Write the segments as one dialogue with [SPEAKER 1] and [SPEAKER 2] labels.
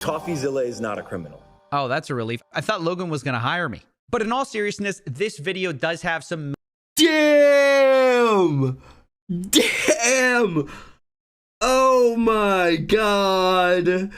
[SPEAKER 1] COFFEEZILLA is not a criminal.
[SPEAKER 2] Oh, that's a relief. I thought Logan was going to hire me. But in all seriousness, this video does have some...
[SPEAKER 3] Damn! Oh my god!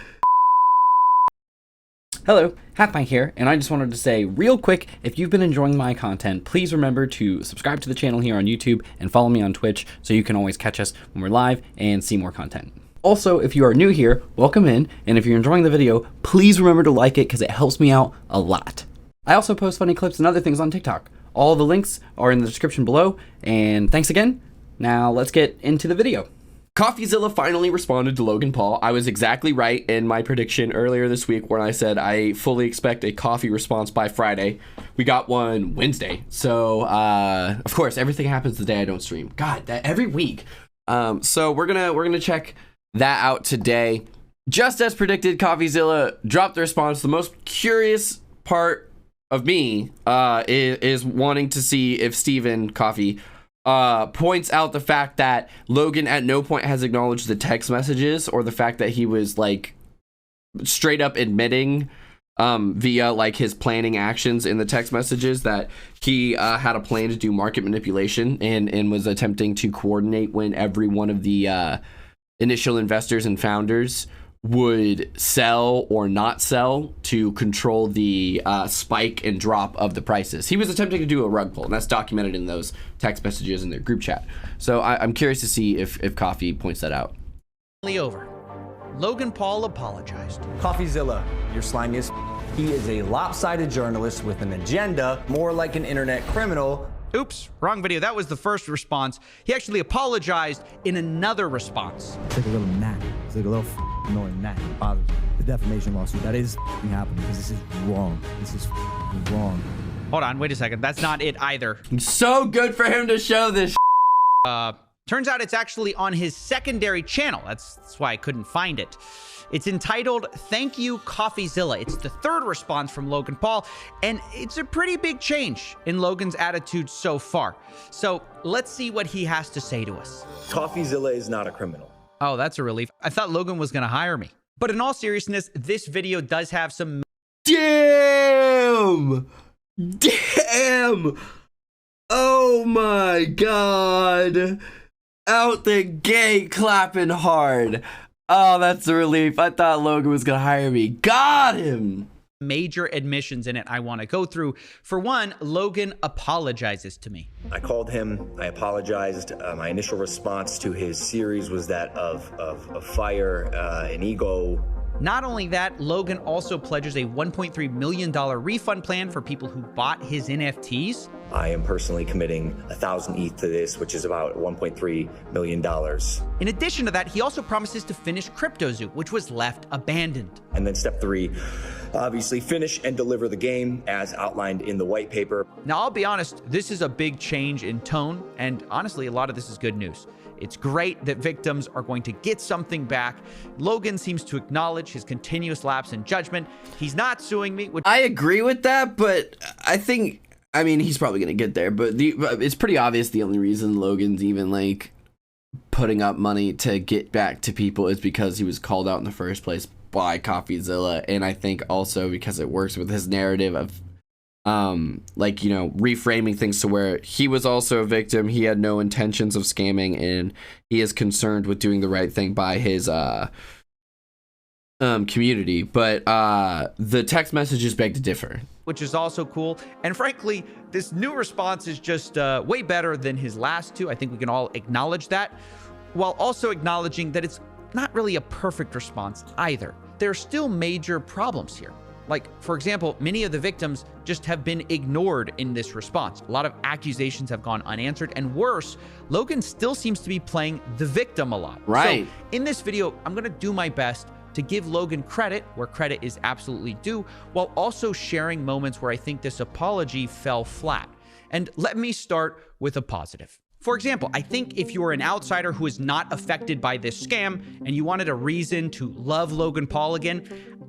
[SPEAKER 3] Hello, HalfPint here, and I just wanted to say real quick, if you've been enjoying my content, please remember to subscribe to the channel here on YouTube and follow me on Twitch so you can always catch us when we're live and see more content. Also, if you are new here, welcome in, and if you're enjoying the video, please remember to like it because it helps me out a lot. I also post funny clips and other things on TikTok. All the links are in the description below, and thanks again. Now let's get into the video. COFFEEZILLA finally responded to Logan Paul. I was exactly right in my prediction earlier this week when I said I fully expect a coffee response by Friday. We got one Wednesday. So, of course, everything happens the day I don't stream. God, that every week. So we're gonna check that out today. Just as predicted, COFFEEZILLA dropped the response. The most curious part of me is wanting to see if Stephen Coffee points out the fact that Logan at no point has acknowledged the text messages or the fact that he was like straight up admitting via like his planning actions in the text messages that he had a plan to do market manipulation and was attempting to coordinate when every one of the initial investors and founders would sell or not sell to control the spike and drop of the prices. He was attempting to do a rug pull, and that's documented in those text messages in their group chat. So I'm curious to see if Coffee points that out.
[SPEAKER 2] Over. Logan Paul apologized.
[SPEAKER 4] COFFEEZILLA, you're slimiest. He is a lopsided journalist with an agenda, more like an internet criminal.
[SPEAKER 2] Oops, wrong video. That was the first response. He actually apologized in another response.
[SPEAKER 5] It's like a little gnat. It's like a little annoying gnat. It bothers me. The defamation lawsuit, that is happening because this is wrong. This is wrong.
[SPEAKER 2] Hold on, wait a second. That's not it either.
[SPEAKER 3] So good for him to show this.
[SPEAKER 2] Turns out it's actually on his secondary channel. That's why I couldn't find it. It's entitled, Thank You, COFFEEZILLA. It's the third response from Logan Paul, and it's a pretty big change in Logan's attitude so far. So let's see what he has to say to us.
[SPEAKER 1] COFFEEZILLA is not a criminal.
[SPEAKER 2] Oh, that's a relief. I thought Logan was going to hire me. But in all seriousness, this video does have some...
[SPEAKER 3] Damn! Oh my god! Out the gate clapping hard. Oh, that's a relief. I thought Logan was gonna hire me. Got him!
[SPEAKER 2] Major admissions in it I want to go through. For one, Logan apologizes to me.
[SPEAKER 1] I called him. I apologized. My initial response to his series was that of fire and ego.
[SPEAKER 2] Not only that, Logan also pledges a $1.3 million refund plan for people who bought his NFTs.
[SPEAKER 1] I am personally committing 1,000 ETH to this, which is about $1.3 million.
[SPEAKER 2] In addition to that, he also promises to finish CryptoZoo, which was left abandoned.
[SPEAKER 1] And then step 3, obviously finish and deliver the game as outlined in the white paper.
[SPEAKER 2] Now, I'll be honest, this is a big change in tone, and honestly, a lot of this is good news. It's great that victims are going to get something back. Logan seems to acknowledge his continuous lapse in judgment. He's not suing me, which...
[SPEAKER 3] I agree with that, but I mean, he's probably gonna get there, but it's pretty obvious the only reason Logan's even like putting up money to get back to people is because he was called out in the first place by COFFEEZILLA, and I think also because it works with his narrative of like, you know, reframing things to where he was also a victim, he had no intentions of scamming, and he is concerned with doing the right thing by his community. But the text messages beg to differ,
[SPEAKER 2] which is also cool. And frankly, this new response is just way better than his last two. I think we can all acknowledge that, while also acknowledging that it's not really a perfect response either. There are still major problems here. Like, for example, many of the victims just have been ignored in this response. A lot of accusations have gone unanswered, and worse, Logan still seems to be playing the victim a lot.
[SPEAKER 3] Right.
[SPEAKER 2] So in this video, I'm gonna do my best to give Logan credit where credit is absolutely due, while also sharing moments where I think this apology fell flat. And let me start with a positive. For example, I think if you're an outsider who is not affected by this scam and you wanted a reason to love Logan Paul again,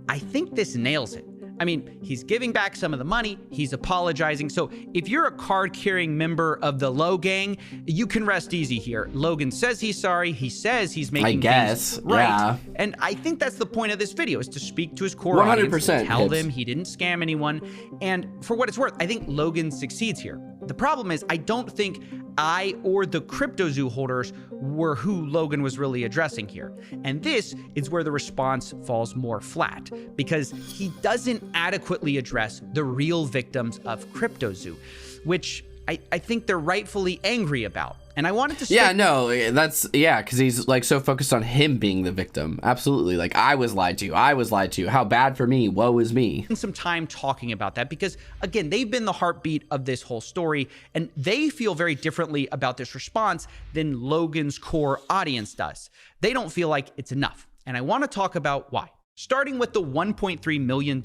[SPEAKER 2] I think this nails it. I mean, he's giving back some of the money, he's apologizing. So if you're a card-carrying member of the Logang, you can rest easy here. Logan says he's sorry, he says he's making things right.
[SPEAKER 3] Yeah.
[SPEAKER 2] And I think that's the point of this video, is to speak to his core
[SPEAKER 3] 100%
[SPEAKER 2] audience, to tell
[SPEAKER 3] hits.
[SPEAKER 2] them he didn't scam anyone. And for what it's worth, I think Logan succeeds here. The problem is, I don't think I or the CryptoZoo holders were who Logan was really addressing here. And this is where the response falls more flat, because he doesn't adequately address the real victims of CryptoZoo, which I think they're rightfully angry about. And I wanted to
[SPEAKER 3] Yeah, no, that's, yeah, because he's like so focused on him being the victim. Absolutely. Like, I was lied to. I was lied to. How bad for me. Woe is me.
[SPEAKER 2] Some time talking about that, because again, they've been the heartbeat of this whole story, and they feel very differently about this response than Logan's core audience does. They don't feel like it's enough. And I want to talk about why. Starting with the $1.3 million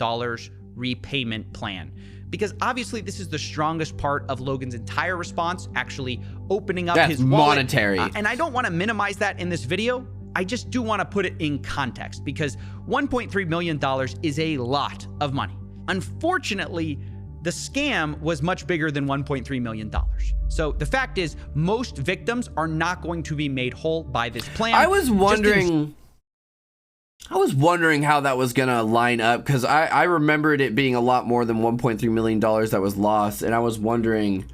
[SPEAKER 2] repayment plan. Because obviously this is the strongest part of Logan's entire response, actually opening up his wallet.
[SPEAKER 3] Monetary.
[SPEAKER 2] And I don't want to minimize that in this video. I just do want to put it in context, because $1.3 million is a lot of money. Unfortunately, the scam was much bigger than $1.3 million. So the fact is, most victims are not going to be made whole by this plan.
[SPEAKER 3] I was wondering how that was gonna line up, because I remembered it being a lot more than $1.3 million that was lost, and I was wondering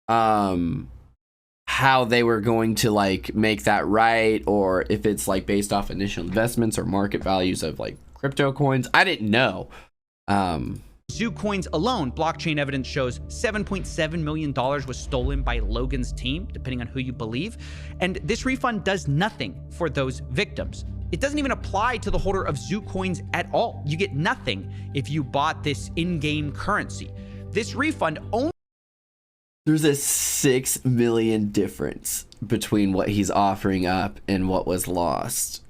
[SPEAKER 3] how they were going to like make that right, or if it's like based off initial investments or market values of like crypto coins. I didn't know.
[SPEAKER 2] Zoo coins alone, blockchain evidence shows $7.7 million was stolen by Logan's team, depending on who you believe. And this refund does nothing for those victims. It doesn't even apply to the holder of Zoo coins at all. You get nothing if you bought this in-game currency. This refund only...
[SPEAKER 3] There's a 6 million difference between what he's offering up and what was lost.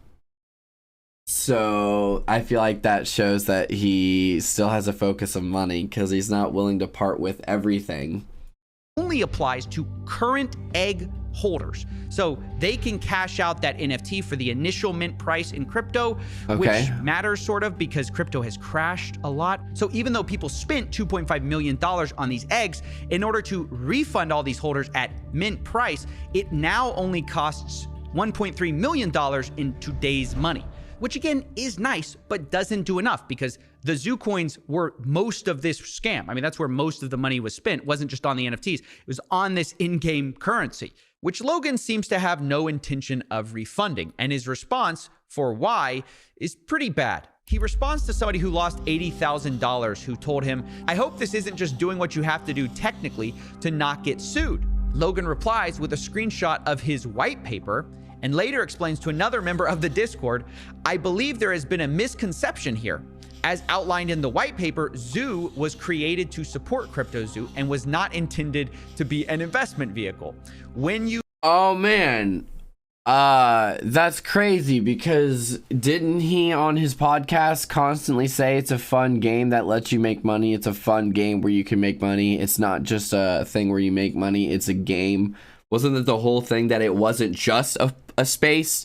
[SPEAKER 3] So I feel like that shows that he still has a focus of money, because he's not willing to part with everything.
[SPEAKER 2] Only applies to current egg holders. So they can cash out that NFT for the initial mint price in crypto, which matters sort of because crypto has crashed a lot. So even though people spent $2.5 million on these eggs, in order to refund all these holders at mint price, it now only costs $1.3 million in today's money, which again is nice, but doesn't do enough, because the Zoo coins were most of this scam. I mean, that's where most of the money was spent. It wasn't just on the NFTs. It was on this in-game currency, which Logan seems to have no intention of refunding. And his response for why is pretty bad. He responds to somebody who lost $80,000 who told him, "I hope this isn't just doing what you have to do technically to not get sued." Logan replies with a screenshot of his white paper, and later explains to another member of the Discord, "I believe there has been a misconception here. As outlined in the white paper, Zoo was created to support CryptoZoo and was not intended to be an investment vehicle. When you..."
[SPEAKER 3] Oh man, that's crazy, because didn't he on his podcast constantly say it's a fun game that lets you make money? It's a fun game where you can make money. It's not just a thing where you make money. It's a game. Wasn't it the whole thing that it wasn't just a space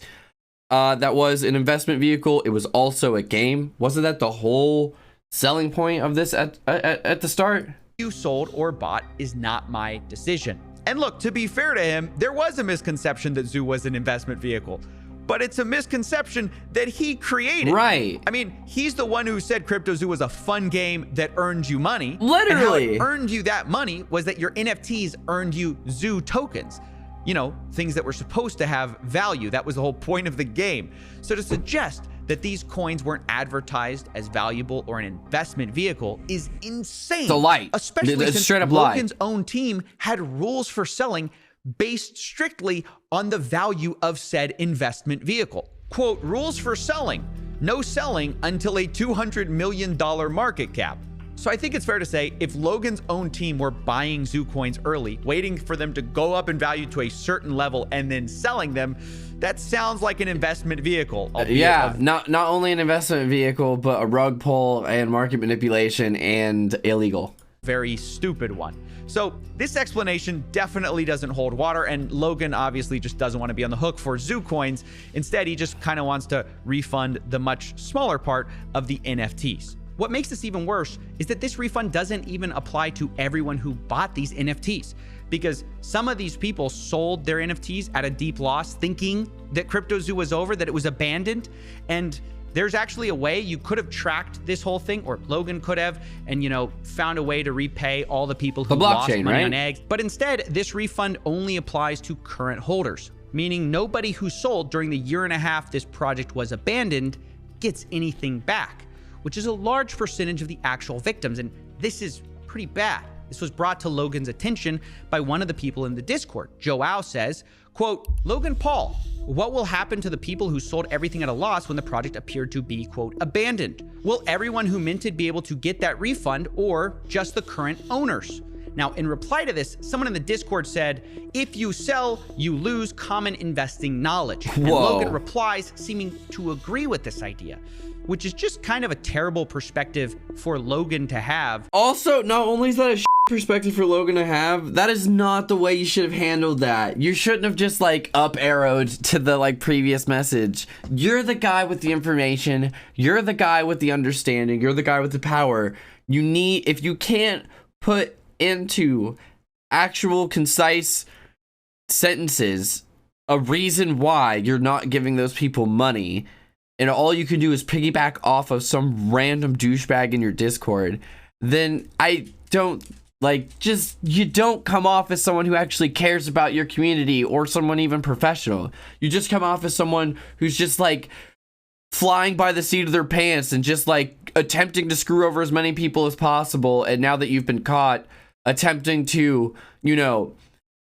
[SPEAKER 3] that was an investment vehicle? It was also a game. Wasn't that the whole selling point of this at the start?
[SPEAKER 2] "You sold or bought is not my decision." And look, to be fair to him, there was a misconception that Zoo was an investment vehicle, but it's a misconception that he created.
[SPEAKER 3] Right.
[SPEAKER 2] I mean, he's the one who said CryptoZoo was a fun game that earned you money.
[SPEAKER 3] Literally.
[SPEAKER 2] And how it earned you that money was that your NFTs earned you Zoo tokens. You know, things that were supposed to have value. That was the whole point of the game. So to suggest that these coins weren't advertised as valuable or an investment vehicle is insane.
[SPEAKER 3] It's a lie.
[SPEAKER 2] Especially
[SPEAKER 3] It's
[SPEAKER 2] since
[SPEAKER 3] straight up lie.
[SPEAKER 2] Logan's own team had rules for selling based strictly on the value of said investment vehicle. Quote, "Rules for selling: no selling until a $200 million market cap." So I think it's fair to say, if Logan's own team were buying Zoo coins early, waiting for them to go up in value to a certain level and then selling them, that sounds like an investment vehicle.
[SPEAKER 3] Yeah, not only an investment vehicle, but a rug pull and market manipulation and illegal.
[SPEAKER 2] Very stupid one. So this explanation definitely doesn't hold water, and Logan obviously just doesn't want to be on the hook for Zoo coins. Instead, he just kind of wants to refund the much smaller part of the NFTs. What makes this even worse is that this refund doesn't even apply to everyone who bought these NFTs, because some of these people sold their NFTs at a deep loss thinking that CryptoZoo was over, that it was abandoned. And there's actually a way you could have tracked this whole thing, or Logan could have, and, you know, found a way to repay all the people who lost money
[SPEAKER 3] right?
[SPEAKER 2] on eggs. But instead, this refund only applies to current holders, meaning nobody who sold during the year and a half this project was abandoned gets anything back, which is a large percentage of the actual victims. And this is pretty bad. This was brought to Logan's attention by one of the people in the Discord. Joao says, quote, "Logan Paul, what will happen to the people who sold everything at a loss when the project appeared to be, quote, abandoned? Will everyone who minted be able to get that refund, or just the current owners?" Now, in reply to this, someone in the Discord said, "If you sell, you lose common investing knowledge." And Logan replies, seeming to agree with this idea, which is just kind of a terrible perspective for Logan to have.
[SPEAKER 3] Also, not only is that a perspective for Logan to have, that is not the way you should have handled that. You shouldn't have just like up arrowed to the like previous message. You're the guy with the information. You're the guy with the understanding. You're the guy with the power. You need, if you can't put into actual concise sentences a reason why you're not giving those people money, and all you can do is piggyback off of some random douchebag in your Discord, then I don't like, just, you don't come off as someone who actually cares about your community or someone even professional. You just come off as someone who's just like flying by the seat of their pants and just like attempting to screw over as many people as possible. And now that you've been caught, attempting to, you know,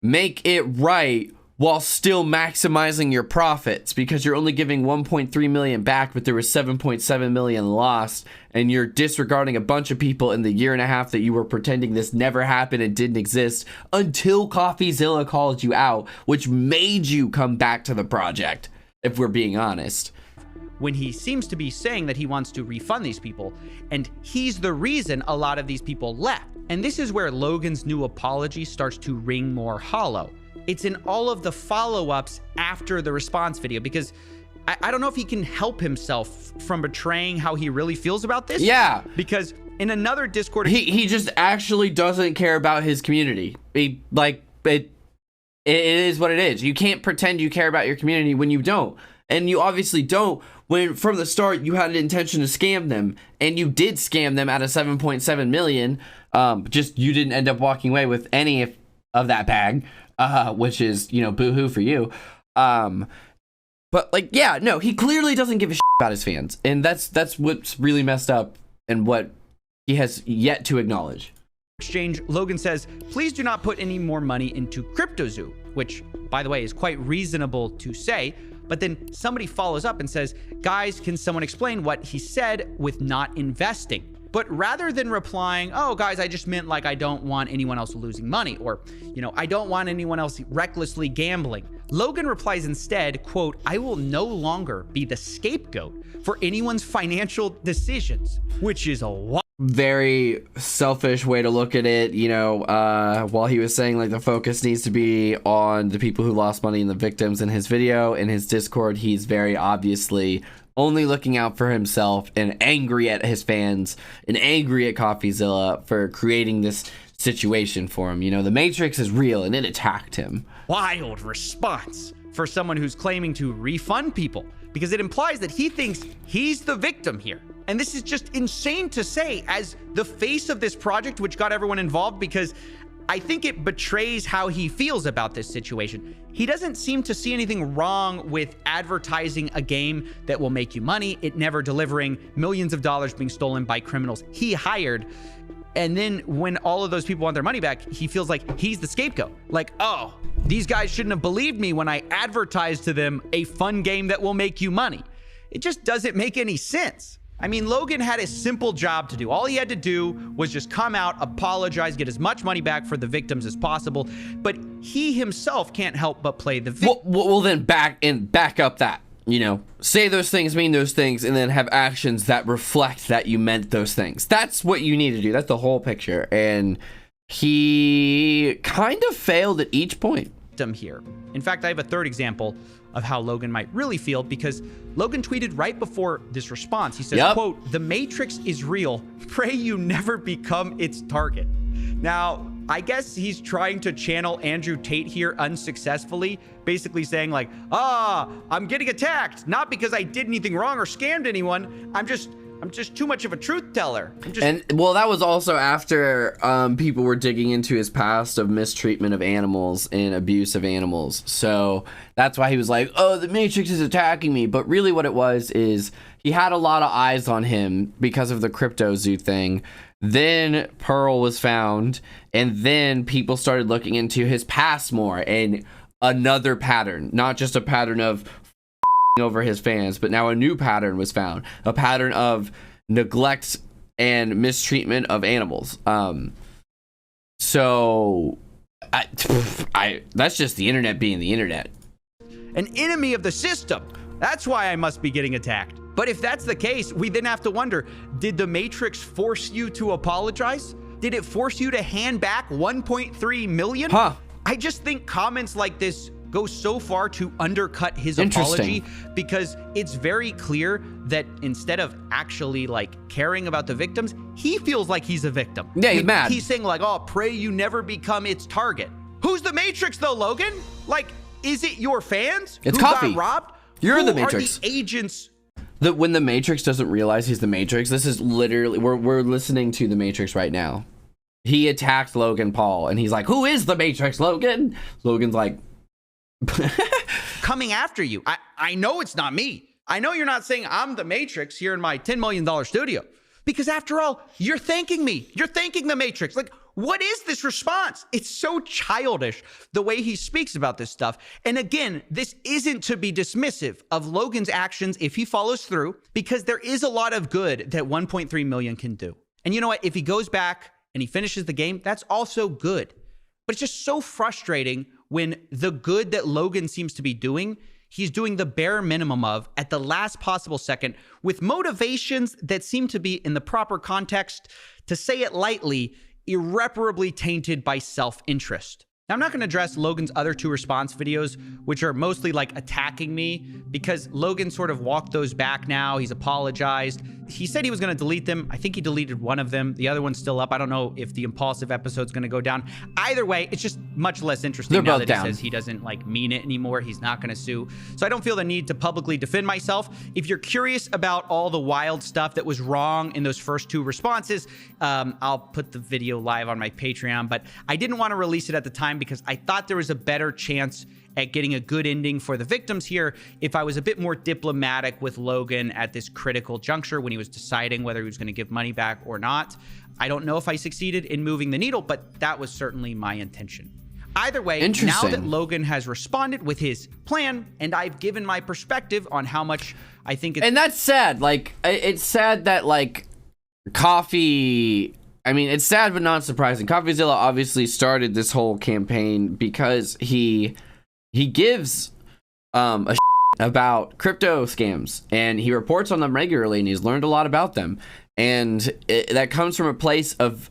[SPEAKER 3] make it right while still maximizing your profits, because you're only giving 1.3 million back, but there was 7.7 million lost, and you're disregarding a bunch of people in the year and a half that you were pretending this never happened and didn't exist until COFFEEZILLA called you out, which made you come back to the project, if we're being honest.
[SPEAKER 2] When he seems to be saying that he wants to refund these people, and he's the reason a lot of these people left. And this is where Logan's new apology starts to ring more hollow. It's in all of the follow-ups after the response video, because I don't know if he can help himself from betraying how he really feels about this.
[SPEAKER 3] Yeah.
[SPEAKER 2] Because in another Discord...
[SPEAKER 3] He just actually doesn't care about his community. It is what it is. You can't pretend you care about your community when you don't. And you obviously don't when from the start you had an intention to scam them, and you did scam them out of 7.7 million. Just you didn't end up walking away with any of that bag, which is, you know, boo-hoo for you. But like, yeah, no, he clearly doesn't give a shit about his fans, and that's what's really messed up and what he has yet to acknowledge.
[SPEAKER 2] Exchange, Logan says, "Please do not put any more money into CryptoZoo," which, by the way, is quite reasonable to say. But then somebody follows up and says, "Guys, can someone explain what he said with not investing?" But rather than replying, "Oh, guys, I just meant like I don't want anyone else losing money," or, you know, "I don't want anyone else recklessly gambling," Logan replies instead, quote, "I will no longer be the scapegoat for anyone's financial decisions," which is a
[SPEAKER 3] very selfish way to look at it. You know, while he was saying like the focus needs to be on the people who lost money and the victims in his video, in his Discord, he's very obviously only looking out for himself and angry at his fans and angry at COFFEEZILLA for creating this situation for him. You know, the Matrix is real and it attacked him.
[SPEAKER 2] Wild response for someone who's claiming to refund people, because it implies that he thinks he's the victim here. And this is just insane to say as the face of this project, which got everyone involved, because I think it betrays how he feels about this situation. He doesn't seem to see anything wrong with advertising a game that will make you money, it never delivering, millions of dollars being stolen by criminals he hired. And then when all of those people want their money back, he feels like he's the scapegoat. Like, oh, these guys shouldn't have believed me when I advertised to them a fun game that will make you money. It just doesn't make any sense. I mean, Logan had a simple job to do. All he had to do was just come out, apologize, get as much money back for the victims as possible. But he himself can't help but play the victim.
[SPEAKER 3] Well, then back up that, you know, say those things, mean those things, and then have actions that reflect that you meant those things. That's what you need to do. That's the whole picture. And he kind of failed at each point.
[SPEAKER 2] Here. In fact, I have a third example. of how Logan might really feel, because Logan tweeted right before this response. He says,
[SPEAKER 3] Yep.
[SPEAKER 2] quote, "The Matrix is real. Pray you never become its target." Now, I guess he's trying to channel Andrew Tate here unsuccessfully, basically saying like, I'm getting attacked, not because I did anything wrong or scammed anyone. I'm just too much of a truth teller.
[SPEAKER 3] And well, that was also after people were digging into his past of mistreatment of animals and abuse of animals. So that's why he was like, oh, the Matrix is attacking me. But really what it was is he had a lot of eyes on him because of the crypto zoo thing. Then Pearl was found, and then people started looking into his past more, and another pattern, not just a pattern of over his fans, but now a new pattern was found, a pattern of neglect and mistreatment of animals. So that's just the internet being the internet.
[SPEAKER 2] An enemy of the system. That's why I must be getting attacked. But if that's the case, we then have to wonder, did the Matrix force you to apologize? Did it force you to hand back 1.3 million? I just think comments like this go so far to undercut his apology, because it's very clear that instead of actually like caring about the victims, he feels like he's a victim.
[SPEAKER 3] Yeah, he's mad.
[SPEAKER 2] He's saying like, oh, pray you never become its target. Who's the Matrix though, Logan? Like, is it your fans?
[SPEAKER 3] It's
[SPEAKER 2] who
[SPEAKER 3] Coffee.
[SPEAKER 2] got robbed?
[SPEAKER 3] You're
[SPEAKER 2] Who
[SPEAKER 3] the Matrix.
[SPEAKER 2] Are the agents?
[SPEAKER 3] When the Matrix doesn't realize he's the Matrix, this is literally, we're listening to the Matrix right now. He attacked Logan Paul, and he's like, who is the Matrix, Logan? Logan's like,
[SPEAKER 2] coming after you. I know it's not me. I know you're not saying I'm the Matrix here in my $10 million studio, because after all, you're thanking me. You're thanking the Matrix. Like, what is this response? It's so childish the way he speaks about this stuff. And again, this isn't to be dismissive of Logan's actions if he follows through, because there is a lot of good that 1.3 million can do. And you know what? If he goes back and he finishes the game, that's also good. But it's just so frustrating when the good that Logan seems to be doing, he's doing the bare minimum of at the last possible second, with motivations that seem to be, in the proper context, to say it lightly, irreparably tainted by self-interest. Now, I'm not going to address Logan's other two response videos, which are mostly like attacking me, because Logan sort of walked those back now. He's apologized. He said he was going to delete them. I think he deleted one of them. The other one's still up. I don't know if the impulsive episode's going to go down. Either way, it's just much less interesting.
[SPEAKER 3] They're
[SPEAKER 2] now
[SPEAKER 3] both
[SPEAKER 2] that
[SPEAKER 3] down.
[SPEAKER 2] he says he doesn't like mean it anymore. He's not going to sue. So I don't feel the need to publicly defend myself. If you're curious about all the wild stuff that was wrong in those first two responses, I'll put the video live on my Patreon, but I didn't want to release it at the time because I thought there was a better chance at getting a good ending for the victims here if I was a bit more diplomatic with Logan at this critical juncture when he was deciding whether he was going to give money back or not. I don't know if I succeeded in moving the needle, but that was certainly my intention. Either way, now that Logan has responded with his plan, and I've given my perspective on how much I think it's...
[SPEAKER 3] And that's sad. Like, it's sad that, like, Coffee... I mean, it's sad but not surprising. COFFEEZILLA obviously started this whole campaign because he gives a about crypto scams, and he reports on them regularly, and he's learned a lot about them. And that comes from a place of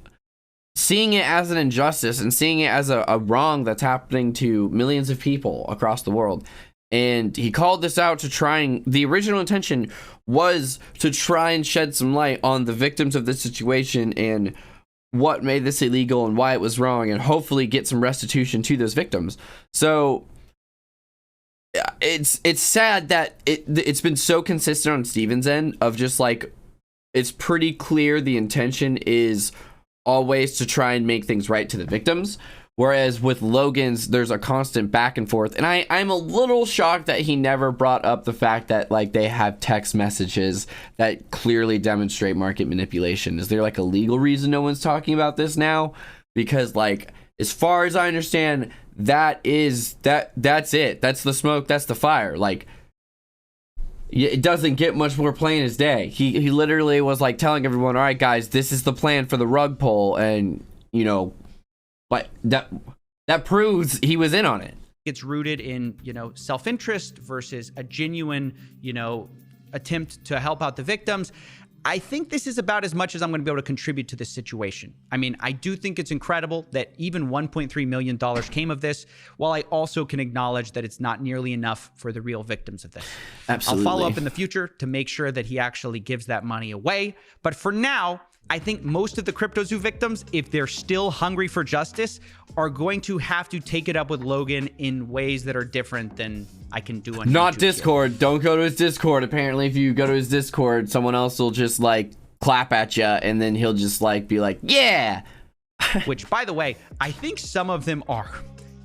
[SPEAKER 3] seeing it as an injustice and seeing it as a wrong that's happening to millions of people across the world. And he called this out to try and, the original intention was to try and shed some light on the victims of this situation and what made this illegal and why it was wrong, and hopefully get some restitution to those victims. So it's sad that it's been so consistent on Steven's end of just like, it's pretty clear the intention is always to try and make things right to the victims. Whereas with Logan's, there's a constant back and forth. And I'm a little shocked that he never brought up the fact that, like, they have text messages that clearly demonstrate market manipulation. Is there, like, a legal reason no one's talking about this now? Because, like, as far as I understand, that's it. That's the smoke, that's the fire. Like, it doesn't get much more plain as day. He literally was, like, telling everyone, all right, guys, this is the plan for the rug pull. And, you know... But that proves he was in on it.
[SPEAKER 2] It's rooted in, self-interest versus a genuine, attempt to help out the victims. I think this is about as much as I'm going to be able to contribute to this situation. I mean, I do think it's incredible that even $1.3 million came of this, while I also can acknowledge that it's not nearly enough for the real victims of this.
[SPEAKER 3] Absolutely.
[SPEAKER 2] I'll follow up in the future to make sure that he actually gives that money away. But for now, I think most of the CryptoZoo victims, if they're still hungry for justice, are going to have to take it up with Logan in ways that are different than I can do on
[SPEAKER 3] Not
[SPEAKER 2] YouTube
[SPEAKER 3] Discord.
[SPEAKER 2] here.
[SPEAKER 3] Don't go to his Discord. Apparently, if you go to his Discord, someone else will just like clap at you, and then he'll just like be like, yeah.
[SPEAKER 2] Which, by the way, I think some of them are.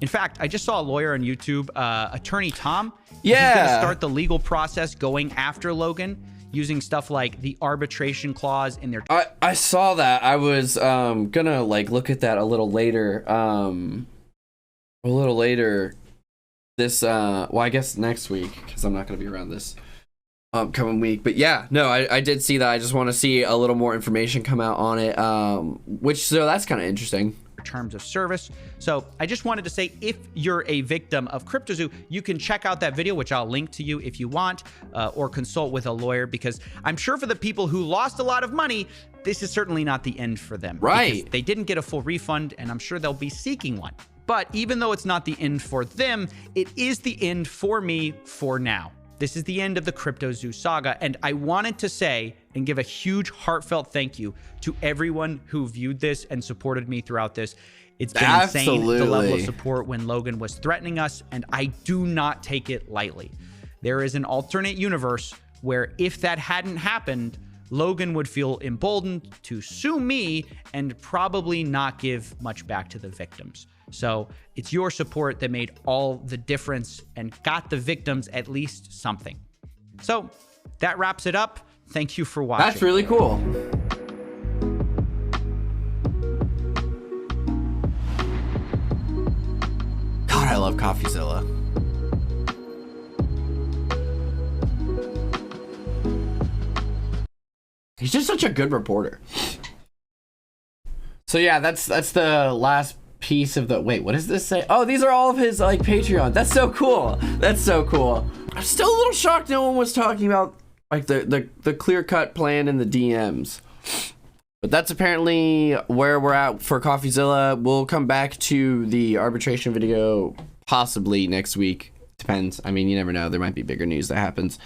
[SPEAKER 2] In fact, I just saw a lawyer on YouTube, Attorney Tom.
[SPEAKER 3] Yeah.
[SPEAKER 2] He's going to start the legal process going after Logan, using stuff like the arbitration clause in their...
[SPEAKER 3] I saw that. I was gonna like look at that a little later. This well, I guess next week, because I'm not gonna be around this coming week. But yeah, no, I did see that. I just want to see a little more information come out on it, so that's kind of interesting.
[SPEAKER 2] terms of service. So I just wanted to say, if you're a victim of CryptoZoo, you can check out that video, which I'll link to you if you want, or consult with a lawyer, because I'm sure for the people who lost a lot of money, this is certainly not the end for them.
[SPEAKER 3] Right.
[SPEAKER 2] Because they didn't get a full refund, and I'm sure they'll be seeking one. But even though it's not the end for them, it is the end for me for now. This is the end of the CryptoZoo saga, and I wanted to say and give a huge heartfelt thank you to everyone who viewed this and supported me throughout this. It's been insane, the level of support when Logan was threatening us, and I do not take it lightly. There is an alternate universe where if that hadn't happened, Logan would feel emboldened to sue me and probably not give much back to the victims. So it's your support that made all the difference and got the victims at least something. So that wraps it up. Thank you for watching.
[SPEAKER 3] That's really cool. God, I love COFFEEZILLA. He's just such a good reporter. So yeah, that's the last piece of the... Wait, what does this say? Oh, these are all of his like Patreon. That's so cool. That's so cool. I'm still a little shocked no one was talking about like the clear-cut plan in the DMs. But that's apparently where we're at for COFFEEZILLA. We'll come back to the arbitration video possibly next week. Depends. I mean, you never know. There might be bigger news that happens.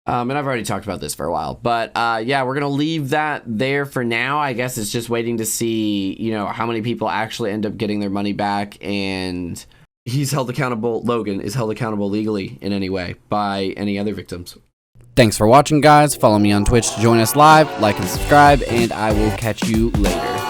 [SPEAKER 3] And I've already talked about this for a while, but yeah, we're gonna leave that there for now. I guess it's just waiting to see, you know, how many people actually end up getting their money back, and he's held accountable. Logan is held accountable legally in any way by any other victims. Thanks for watching, guys. Follow me on Twitch to join us live, like and subscribe, and I will catch you later.